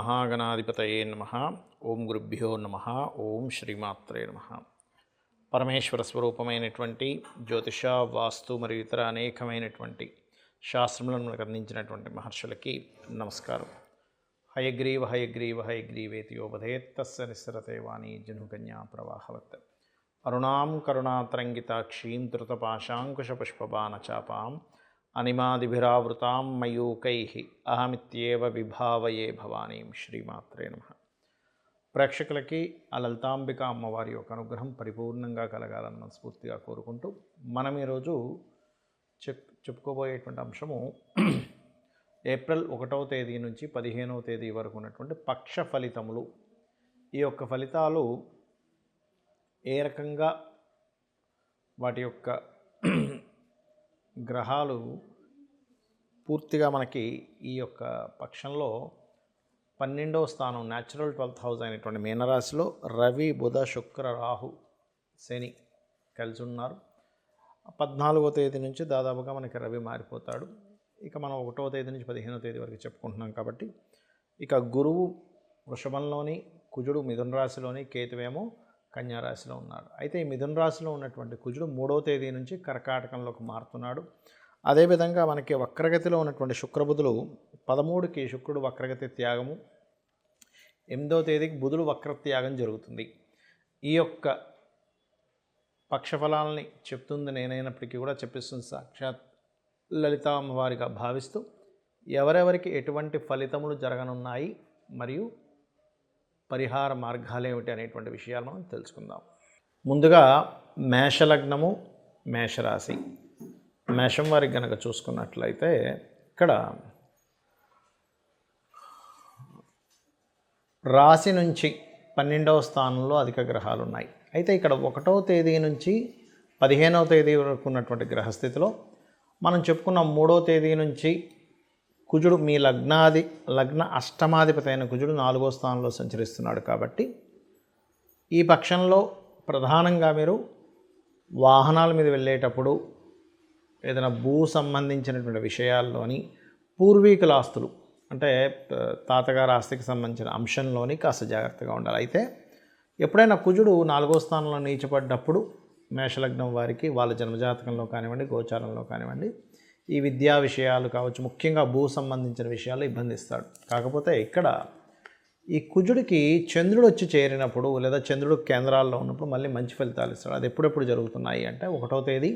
మహాగణాధిపతయే నమః. ఓం గురుభ్యో నమః. ఓం శ్రీమాత్రే నమః. పరమేశ్వర స్వరూపమైనటువంటి జ్యోతిష, వాస్తు మరియు ఇతర అనేకమైనటువంటి శాస్త్రములను మనకు అందించినటువంటి మహర్షులకి నమస్కారం. హయగ్రీవ హయగ్రీవ హయగ్రీవేతి యోపధేత్తస్య నిస్సరతే వాణీ జనుకన్యా ప్రవాహవత్. అరుణాం కరుణాతరంగితాక్షీం ధృతపాశాంకుశపుష్పబాణచాపాం అనిమాదిభిరావృతాం మయూకైః అహమిత్యేవ విభావయే భవానీం. శ్రీమాత్రే నమః. ప్రేక్షకులకి ఆ లలితాంబిక అమ్మవారి యొక్క అనుగ్రహం పరిపూర్ణంగా కలగాలని మనస్ఫూర్తిగా కోరుకుంటూ మనం ఈరోజు చెప్పుకోబోయేటువంటి అంశము ఏప్రిల్ 1వ తేదీ నుంచి 15వ తేదీ వరకు ఉన్నటువంటి పక్ష ఫలితములు. ఈ యొక్క ఫలితాలు ఏ రకంగా వాటి యొక్క గ్రహాలు పూర్తిగా మనకి ఈ యొక్క పక్షంలో 12వ స్థానం న్యాచురల్ 12th హౌస్ అయినటువంటి మీనరాశిలో రవి, బుధ, శుక్ర, రాహు, శని కలిసి ఉన్నారు. 14వ తేదీ నుంచి దాదాపుగా మనకి రవి మారిపోతాడు. ఇక మనం 1వ తేదీ నుంచి 15వ తేదీ వరకు చెప్పుకుంటున్నాం కాబట్టి ఇక గురువు వృషభంలోని, కుజుడు మిథున రాశిలోని, కేతువేమో కన్యా రాశిలో ఉన్నాడు. అయితే ఈ మిథున రాశిలో ఉన్నటువంటి కుజుడు 3వ తేదీ నుంచి కర్కాటకంలోకి మారుతున్నాడు. అదేవిధంగా మనకి వక్రగతిలో ఉన్నటువంటి శుక్రబుధులు 13కి శుక్రుడు వక్రగతి త్యాగము, 8వ తేదీకి బుధుడు వక్రత్యాగం జరుగుతుంది. ఈ యొక్క పక్షఫలాలని చెప్తుంది నేనైనప్పటికీ కూడా చెప్పిస్తుంది సాక్షాత్ లలితా అమ్మవారిగా భావిస్తూ ఎవరెవరికి ఎటువంటి ఫలితములు జరగనున్నాయి మరియు పరిహార మార్గాలు ఏమిటి అనేటువంటి విషయాలు మనం తెలుసుకుందాం. ముందుగా మేషలగ్నము, మేషరాశి. మేషం వారికి గనక చూసుకున్నట్లయితే ఇక్కడ రాశి నుంచి 12వ స్థానంలో అధిక గ్రహాలు ఉన్నాయి. అయితే ఇక్కడ 1వ తేదీ నుంచి 15వ తేదీ వరకు ఉన్నటువంటి గ్రహస్థితిలో మనం చెప్పుకున్న 3వ తేదీ నుంచి కుజుడు మీ లగ్న అష్టమాధిపతి అయిన కుజుడు 4వ స్థానంలో సంచరిస్తున్నాడు. కాబట్టి ఈ పక్షంలో ప్రధానంగా మీరు వాహనాల మీద వెళ్ళేటప్పుడు ఏదైనా భూ సంబంధించినటువంటి విషయాల్లోని పూర్వీకుల ఆస్తులు అంటే తాతగారి ఆస్తికి సంబంధించిన అంశంలోని కాస్త జాగ్రత్తగా ఉండాలి. అయితే ఎప్పుడైనా కుజుడు 4వ స్థానంలో నీచపడ్డప్పుడు మేషలగ్నం వారికి వాళ్ళ జన్మజాతకంలో కానివ్వండి, గోచారంలో కానివ్వండి, ఈ విద్యా విషయాలు కావచ్చు, ముఖ్యంగా భూ సంబంధించిన విషయాలు ఇబ్బందిస్తాడు. కాకపోతే ఇక్కడ ఈ కుజుడికి చంద్రుడు వచ్చి చేరినప్పుడు లేదా చంద్రుడు కేంద్రాల్లో ఉన్నప్పుడు మళ్ళీ మంచి ఫలితాలు ఇస్తాడు. అది ఎప్పుడెప్పుడు జరుగుతున్నాయి అంటే 1వ తేదీ,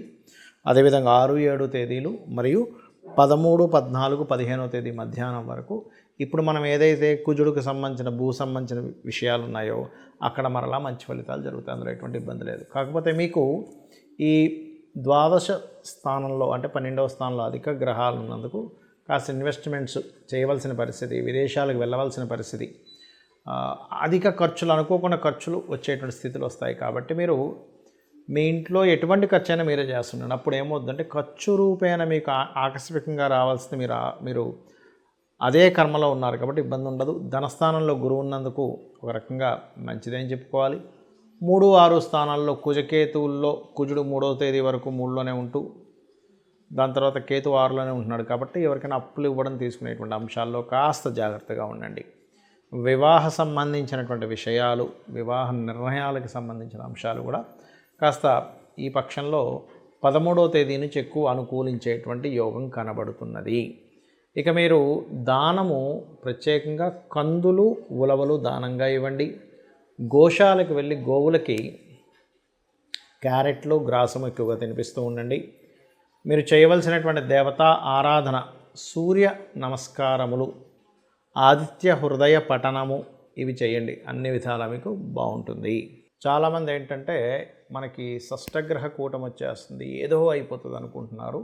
అదేవిధంగా 6, 7 తేదీలు మరియు 13, 14, 15వ తేదీ మధ్యాహ్నం వరకు. ఇప్పుడు మనం ఏదైతే కుజుడికి సంబంధించిన భూ సంబంధించిన విషయాలు ఉన్నాయో అక్కడ మరలా మంచి ఫలితాలు జరుగుతాయి. అందులో ఎటువంటి ఇబ్బంది లేదు. కాకపోతే మీకు ఈ ద్వాదశ స్థానంలో అంటే 12వ స్థానంలో అధిక గ్రహాలు ఉన్నందుకు కాస్త ఇన్వెస్ట్మెంట్స్ చేయవలసిన పరిస్థితి, విదేశాలకు వెళ్ళవలసిన పరిస్థితి, అధిక ఖర్చులు, అనుకోకుండా ఖర్చులు వచ్చేటువంటి స్థితిలో వస్తాయి. కాబట్టి మీరు మీ ఇంట్లో ఎటువంటి ఖర్చు అయినా మీరే చేస్తున్నాడు. అప్పుడు ఏమవుతుందంటే ఖర్చు రూపేణ మీకు ఆకస్మికంగా రావాల్సింది మీరు అదే కర్మలో ఉన్నారు కాబట్టి ఇబ్బంది ఉండదు. ధనస్థానంలో గురువు ఉన్నందుకు ఒక రకంగా మంచిదని చెప్పుకోవాలి. 3, 6 స్థానాల్లో కుజకేతువుల్లో కుజుడు 3వ తేదీ వరకు 3లోనే ఉంటూ దాని తర్వాత కేతు 6లోనే ఉంటున్నాడు. కాబట్టి ఎవరికైనా అప్పులు ఇవ్వడం తీసుకునేటువంటి అంశాల్లో కాస్త జాగ్రత్తగా ఉండండి. వివాహ సంబంధించినటువంటి విషయాలు, వివాహ నిర్ణయాలకు సంబంధించిన అంశాలు కూడా కాస్త ఈ పక్షంలో 13వ తేదీ నుంచి ఎక్కువ అనుకూలించేటువంటి యోగం కనబడుతున్నది. ఇక మీరు దానము ప్రత్యేకంగా కందులు, ఉలవలు దానంగా ఇవ్వండి. గోశాలకు వెళ్ళి గోవులకి క్యారెట్లు, గ్రాసం ఎక్కువగా తినిపిస్తూ ఉండండి. మీరు చేయవలసినటువంటి దేవతా ఆరాధన సూర్య నమస్కారములు, ఆదిత్య హృదయ పఠనము ఇవి చేయండి. అన్ని విధాలా మీకు బాగుంటుంది. చాలామంది ఏంటంటే మనకి షష్టగ్రహ కూటం వచ్చేస్తుంది, ఏదో అయిపోతుంది అనుకుంటున్నారు.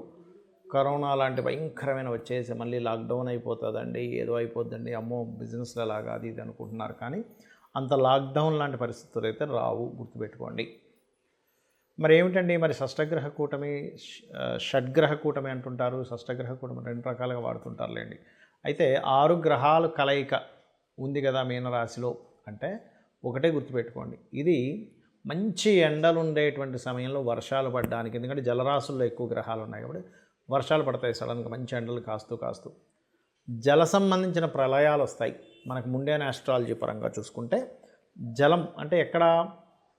కరోనా లాంటి భయంకరమైన వచ్చేసి మళ్ళీ లాక్డౌన్ అయిపోతుందండి, ఏదో అయిపోద్దండి, అమ్మో బిజినెస్లో లాగా అది ఇది అనుకుంటున్నారు. కానీ అంత లాక్డౌన్ లాంటి పరిస్థితులు అయితే రావు, గుర్తుపెట్టుకోండి. మరి ఏమిటండి మరి షష్టగ్రహ కూటమి, షడ్గ్రహ కూటమి అంటుంటారు. షష్టగ్రహ కూటమి 2 రకాలుగా వాడుతుంటారులేండి. అయితే 6 గ్రహాలు కలయిక ఉంది కదా మీనరాశిలో అంటే ఒకటే గుర్తుపెట్టుకోండి, ఇది మంచి ఎండలు ఉండేటువంటి సమయంలో వర్షాలు పడడానికి, ఎందుకంటే జలరాశుల్లో ఎక్కువ గ్రహాలు ఉన్నాయి కాబట్టి వర్షాలు పడతాయి సడన్గా మంచి ఎండలు కాస్తూ. జల సంబంధించిన ప్రళయాలు వస్తాయి. మనకు ముండియన్ ఆస్ట్రాలజీ పరంగా చూసుకుంటే జలం అంటే ఎక్కడ,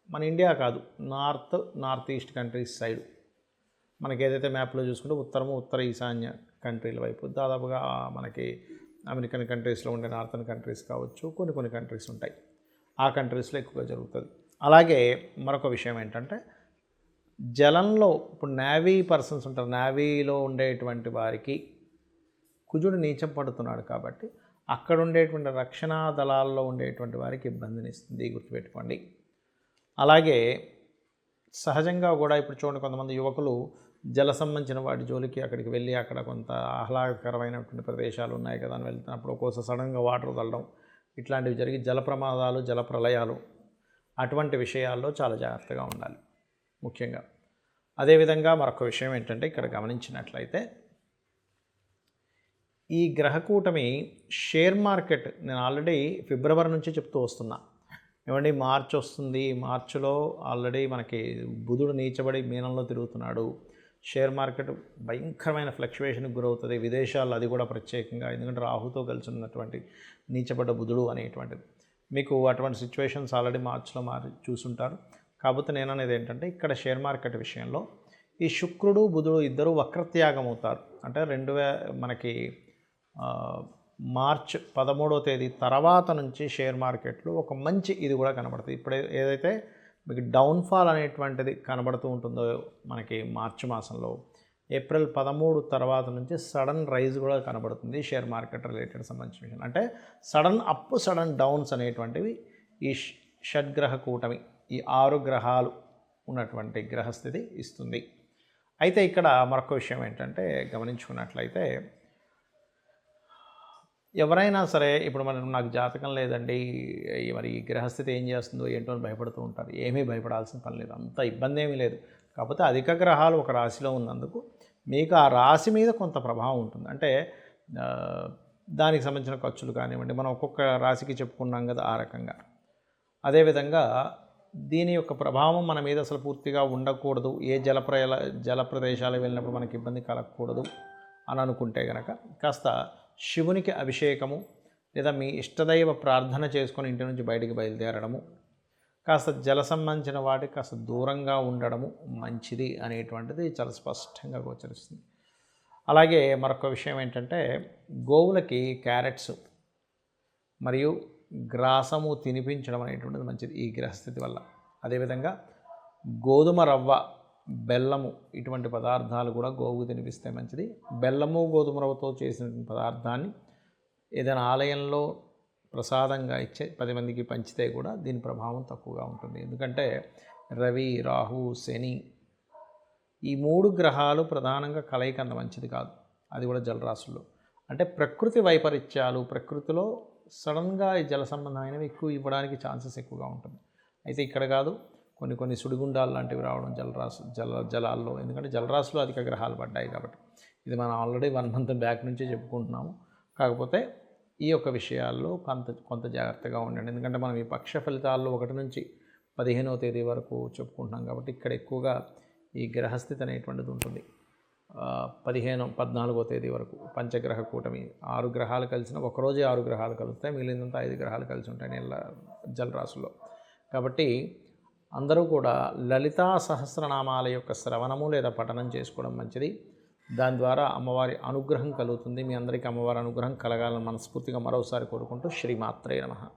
మన ఇండియా కాదు, నార్త్ ఈస్ట్ కంట్రీస్ సైడ్ మనకి ఏదైతే మ్యాప్లో చూసుకుంటే ఉత్తర ఈశాన్య కంట్రీల వైపు దాదాపుగా మనకి అమెరికన్ కంట్రీస్లో ఉండే నార్థన్ కంట్రీస్ కావచ్చు, కొన్ని కంట్రీస్ ఉంటాయి, ఆ కంట్రీస్లో ఎక్కువగా జరుగుతుంది. అలాగే మరొక విషయం ఏంటంటే జలంలో ఇప్పుడు నేవీ పర్సన్స్ ఉంటారు, నేవీలో ఉండేటువంటి వారికి కుజుడు నీచం పడుతున్నాడు కాబట్టి అక్కడ ఉండేటువంటి రక్షణ దళాల్లో ఉండేటువంటి వారికి ఇబ్బందిని ఇస్తుంది, గుర్తుపెట్టుకోండి. అలాగే సహజంగా కూడా ఇప్పుడు చూడండి, కొంతమంది యువకులు జల సంబంధించిన వాటి జోలికి అక్కడికి వెళ్ళి అక్కడ కొంత ఆహ్లాదకరమైనటువంటి ప్రదేశాలు ఉన్నాయి కదా అని వెళ్తున్నప్పుడు ఒక్కోసారి సడన్గా వాటర్ వదలడం ఇట్లాంటివి జరిగి జల ప్రమాదాలు, జల ప్రళయాలు అటువంటి విషయాల్లో చాలా జాగ్రత్తగా ఉండాలి ముఖ్యంగా. అదేవిధంగా మరొక విషయం ఏంటంటే ఇక్కడ గమనించినట్లయితే ఈ గ్రహకూటమి షేర్ మార్కెట్ నేను ఆల్రెడీ ఫిబ్రవరి నుంచి చెప్తూ వస్తున్నా. ఏమండి మార్చ్ వస్తుంది, మార్చిలో ఆల్రెడీ మనకి బుధుడు నీచబడి మీనంలో తిరుగుతున్నాడు. షేర్ మార్కెట్ భయంకరమైన ఫ్లక్చువేషన్కి గురవుతుంది, విదేశాల్లో అది కూడా ప్రత్యేకంగా, ఎందుకంటే రాహుతో కలిసి ఉన్నటువంటి నీచబడ్డ బుధుడు అనేటువంటిది. మీకు అటువంటి సిచ్యువేషన్స్ ఆల్రెడీ మార్చిలో చూసుంటారు. కాకపోతే నేను అనేది ఏంటంటే ఇక్కడ షేర్ మార్కెట్ విషయంలో ఈ శుక్రుడు బుధుడు ఇద్దరు వక్రత్యాగం అవుతారు. అంటే మనకి మార్చ్ 13వ తేదీ తర్వాత నుంచి షేర్ మార్కెట్లో ఒక మంచి ఇది కూడా కనబడుతుంది. ఇప్పుడు ఏదైతే మీకు డౌన్ఫాల్ అనేటువంటిది కనబడుతూ ఉంటుందో మనకి మార్చి మాసంలో, ఏప్రిల్ 13 తర్వాత నుంచి సడన్ రైజ్ కూడా కనబడుతుంది షేర్ మార్కెట్ రిలేటెడ్ సంబంధించిన విషయం. అంటే సడన్ అప్, సడన్ డౌన్స్ అనేటువంటివి ఈ షడ్గ్రహ కూటమి, ఈ 6 గ్రహాలు ఉన్నటువంటి గ్రహస్థితి ఇస్తుంది. అయితే ఇక్కడ మరొక విషయం ఏంటంటే గమనించుకున్నట్లయితే ఎవరైనా సరే ఇప్పుడు నాకు జాతకం లేదండి, మరి ఈ గ్రహస్థితి ఏం చేస్తుందో ఏంటో అని భయపడుతూ ఉంటారు. ఏమీ భయపడాల్సిన పని లేదు, అంత ఇబ్బంది ఏమీ లేదు. కాకపోతే అధిక గ్రహాలు ఒక రాశిలో ఉన్నందుకు మీకు ఆ రాశి మీద కొంత ప్రభావం ఉంటుంది. అంటే దానికి సంబంధించిన ఖర్చులు కానివ్వండి, మనం ఒక్కొక్క రాశికి చెప్పుకున్నాం కదా ఆ రకంగా. అదేవిధంగా దీని యొక్క ప్రభావం మన మీద అసలు పూర్తిగా ఉండకూడదు, ఏ జల ప్రదేశాలకు వెళ్ళినప్పుడు మనకి ఇబ్బంది కలగకూడదు అని అనుకుంటే కనుక కాస్త శివునికి అభిషేకము లేదా మీ ఇష్టదైవ ప్రార్థన చేసుకొని ఇంటి నుంచి బయటికి బయలుదేరడము, కాస్త జల సంబంధించిన వాటికి కాస్త దూరంగా ఉండడము మంచిది అనేటువంటిది చాలా స్పష్టంగా గోచరిస్తుంది. అలాగే మరొక విషయం ఏంటంటే గోవులకి క్యారెట్స్ మరియు గ్రాసము తినిపించడం అనేటువంటిది మంచిది ఈ గ్రహస్థితి వల్ల. అదేవిధంగా గోధుమ రవ్వ, బెల్లము ఇటువంటి పదార్థాలు కూడా గోవుకు తినిపిస్తే మంచిది. బెల్లము గోధుమ రవ్వతో చేసిన పదార్థాన్ని ఏదైనా ఆలయంలో ప్రసాదంగా ఇచ్చే 10 మందికి పంచితే కూడా దీని ప్రభావం తక్కువగా ఉంటుంది. ఎందుకంటే రవి, రాహు, శని ఈ 3 గ్రహాలు ప్రధానంగా కలయిక అంత మంచిది కాదు, అది కూడా జలరాశుల్లో. అంటే ప్రకృతి వైపరీత్యాలు, ప్రకృతిలో సడన్గా ఈ జల సంబంధమైనవి ఎక్కువ ఇవ్వడానికి ఛాన్సెస్ ఎక్కువగా ఉంటుంది. అయితే ఇక్కడ కాదు, కొన్ని సుడిగుండాలు లాంటివి రావడం జలాల్లో, ఎందుకంటే జలరాశిలో అధిక గ్రహాలు పడ్డాయి కాబట్టి. ఇది మనం ఆల్రెడీ 1 మంత్ బ్యాక్ నుంచే చెప్పుకుంటున్నాము. కాకపోతే ఈ యొక్క విషయాల్లో కొంత జాగ్రత్తగా ఉండండి. ఎందుకంటే మనం ఈ పక్ష ఫలితాల్లో 1 నుంచి 15వ తేదీ వరకు చెప్పుకుంటున్నాం కాబట్టి ఇక్కడ ఎక్కువగా ఈ గ్రహస్థితి అనేటువంటిది ఉంటుంది. 14వ తేదీ వరకు పంచగ్రహ కూటమి, 6 గ్రహాలు కలిసిన ఒకరోజే 6 గ్రహాలు కలుస్తాయి, మిగిలినంతా 5 గ్రహాలు కలిసి ఉంటాయి జలరాశుల్లో. కాబట్టి అందరూ కూడా లలితా సహస్రనామాల యొక్క శ్రవణము లేదా పఠనం చేసుకోవడం మంచిది. దాని ద్వారా అమ్మవారి అనుగ్రహం కలుగుతుంది. మీ అందరికీ అమ్మవారి అనుగ్రహం కలగాలని మనస్ఫూర్తిగా మరోసారి కోరుకుంటూ శ్రీమాత్రే నమః.